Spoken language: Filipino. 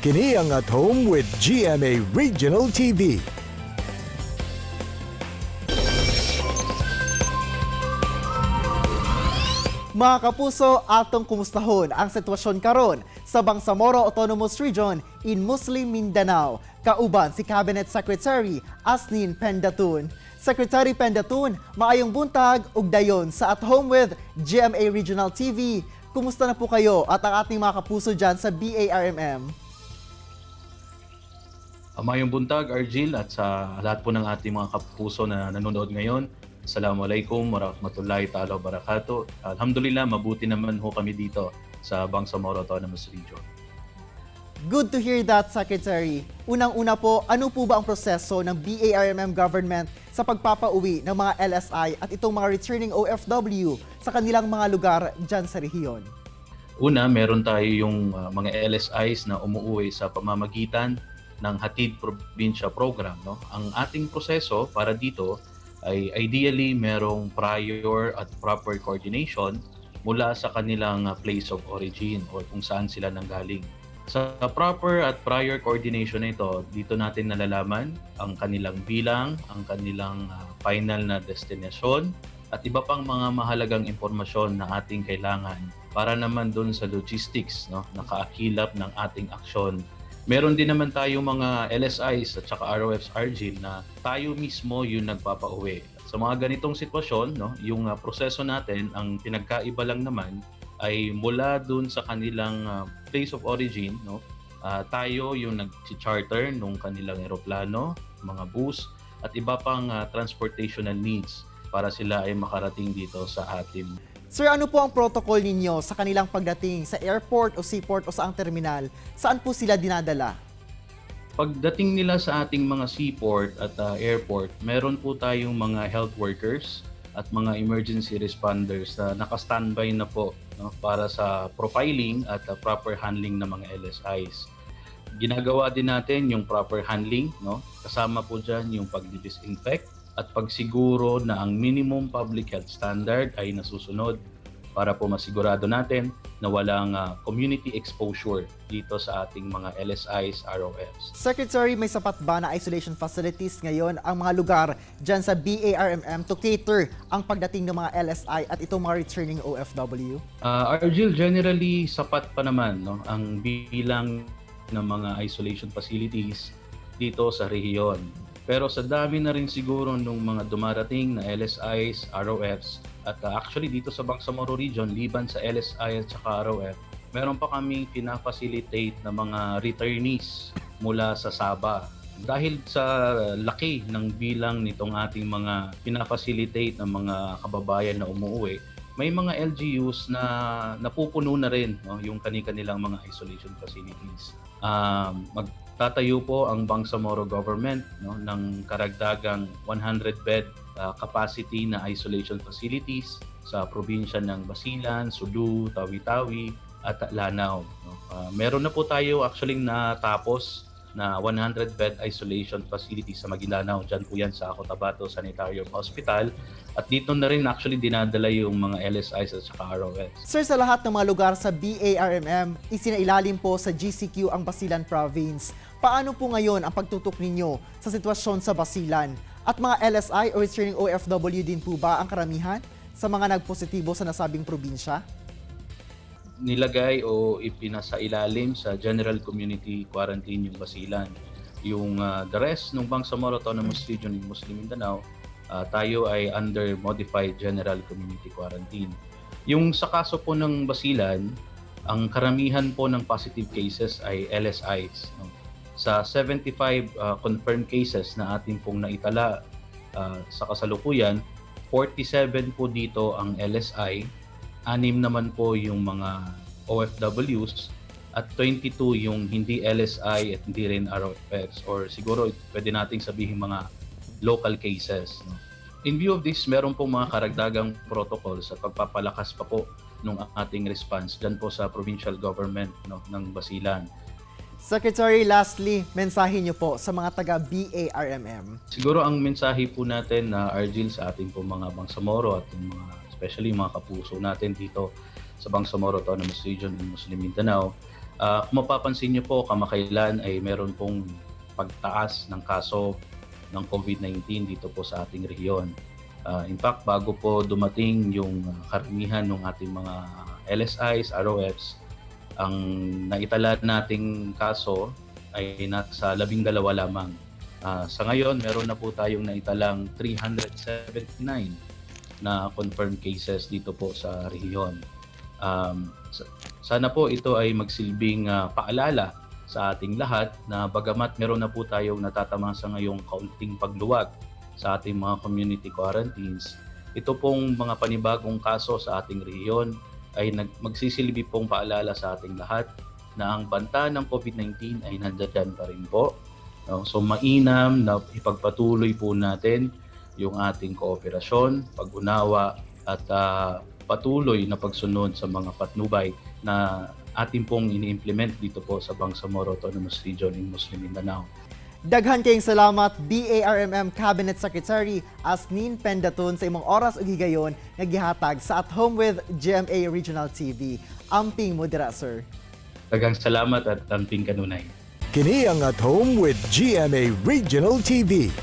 Kini ang At Home with GMA Regional TV. Mga kapuso, atong kumustahon ang sitwasyon karon sa Bangsamoro Autonomous Region in Muslim Mindanao. Kauban si Cabinet Secretary Asnin Pendatun. Secretary Pendatun, maayong buntag ug dayon sa At Home with GMA Regional TV. Kumusta na po kayo at ang ating mga kapuso dyan sa BARMM? Mayong buntag, Argil, at sa lahat po ng ating mga kapuso na nanonood ngayon. Assalamualaikum warahmatullahi ta'ala wabarakatuh. Alhamdulillah, mabuti naman ho kami dito sa Bangsamoro Autonomous Region. Good to hear that, Secretary. Unang-una po, ano po ba ang proseso ng BARMM government sa pagpapauwi ng mga LSI at itong mga returning OFW sa kanilang mga lugar dyan sa rehiyon? Una, meron tayo yung mga LSIs na umuwi sa pamamagitan ng Hatid Probinsya Program. No? Ang ating proseso para dito ay ideally merong prior at proper coordination mula sa kanilang place of origin o kung saan sila nanggaling. Sa proper at prior coordination na ito, dito natin nalalaman ang kanilang bilang, ang kanilang final na destinasyon, at iba pang mga mahalagang impormasyon na ating kailangan para naman dun sa logistics, no, na kaakilap ng ating aksyon. Meron din naman tayo mga LSIs at saka ROFs, Argil, na tayo mismo yung nagpapauwi. Sa mga ganitong sitwasyon, no, yung proseso natin, ang pinagkaiba lang naman ay mula dun sa kanilang place of origin, no, tayo yung nag-charter nung kanilang eroplano, mga bus, at iba pang transportational needs para sila ay makarating dito sa atin. Sir, ano po ang protocol ninyo sa kanilang pagdating sa airport o seaport o saang terminal? Saan po sila dinadala? Pagdating nila sa ating mga seaport at airport, meron po tayong mga health workers at mga emergency responders na naka-standby na po, no, para sa profiling at proper handling ng mga LSIs. Ginagawa din natin yung proper handling, no? Kasama po dyan yung pag-disinfect at pagsiguro na ang minimum public health standard ay nasusunod para po masigurado natin na walang community exposure dito sa ating mga LSIs, ROFs. Secretary, may sapat ba na isolation facilities ngayon ang mga lugar dyan sa BARMM to cater ang pagdating ng mga LSI at itong mga returning OFW? Argil, generally sapat pa naman, no, ang bilang ng mga isolation facilities dito sa rehiyon. Pero sa dami na rin siguro nung mga dumarating na LSIs, ROFs, at actually dito sa Bangsamoro Region, liban sa LSI at saka ROF, meron pa kaming pina-facilitate na mga returnees mula sa Sabah. Dahil sa laki ng bilang nitong ating mga pina-facilitate ng mga kababayan na umuwi, may mga LGUs na napupuno na rin, no, yung kanilang mga isolation facilities. Magtatayo po ang Bangsamoro government, no, ng karagdagang 100-bed capacity na isolation facilities sa probinsya ng Basilan, Sulu, Tawi-Tawi at Lanao. No. Meron na po tayo actually natapos na 100-bed isolation facility sa Maguindanao. Diyan po yan sa Cotabato Sanitarium Hospital. At dito na rin actually dinadala yung mga LSIs at saka ROS. Sir, sa lahat ng mga lugar sa BARMM, isinailalim po sa GCQ ang Basilan Province. Paano po ngayon ang pagtutok ninyo sa sitwasyon sa Basilan? At mga LSI o returning OFW din po ba ang karamihan sa mga nagpositibo sa nasabing probinsya? Nilagay o ipinasailalim sa General Community Quarantine yung Basilan. Yung the rest ng Bangsamoro Autonomous Region in Muslim Mindanao, tayo ay under Modified General Community Quarantine. Yung sa kaso po ng Basilan, ang karamihan po ng positive cases ay LSIs. No? Sa 75 confirmed cases na ating pong naitala sa kasalukuyan, 47 po dito ang LSI, 6 naman po yung mga OFWs at 22 yung hindi LSI at hindi rin ROFs, or siguro pwede nating sabihin mga local cases. No? In view of this, meron po mga karagdagang protocols at pagpapalakas pa po ng ating response dyan po sa provincial government, no, ng Basilan. Secretary, lastly, mensahe niyo po sa mga taga BARMM. Siguro ang mensahe po natin na Argil sa ating po mga Bangsamoro at yung mga especially mga kapuso natin dito sa Bangsamoro Autonomous Region in Muslim Mindanao Kung mapapansin niyo po, kamakailan ay meron pong pagtaas ng kaso ng COVID-19 dito po sa ating rehiyon. In fact, bago po dumating yung karamihan ng ating mga LSIs, ROFs, ang naitala nating kaso ay nasa 12 lamang. Sa ngayon, meron na po tayong naitalang 379 na confirmed cases dito po sa rehiyon. Sana po ito ay magsilbing paalala sa ating lahat na bagamat meron na po tayong natatamasa ngayong kaunting pagluwag sa ating mga community quarantines, ito pong mga panibagong kaso sa ating rehiyon ay magsisilbi pong paalala sa ating lahat na ang banta ng COVID-19 ay nandiyan pa rin po. So mainam na ipagpatuloy po natin yung ating kooperasyon, pag-unawa at patuloy na pagsunod sa mga patnubay na ating pong ini-implement dito po sa Bangsamoro Autonomous Region in Muslim Mindanao. Daghan kayong salamat BARMM Cabinet Secretary Asnin Pendatun sa imong oras ug higayon nga gihatag sa At Home with GMA Regional TV. Amping mo dira, sir. Daghang salamat at amping kanunay. Kini ang At Home with GMA Regional TV.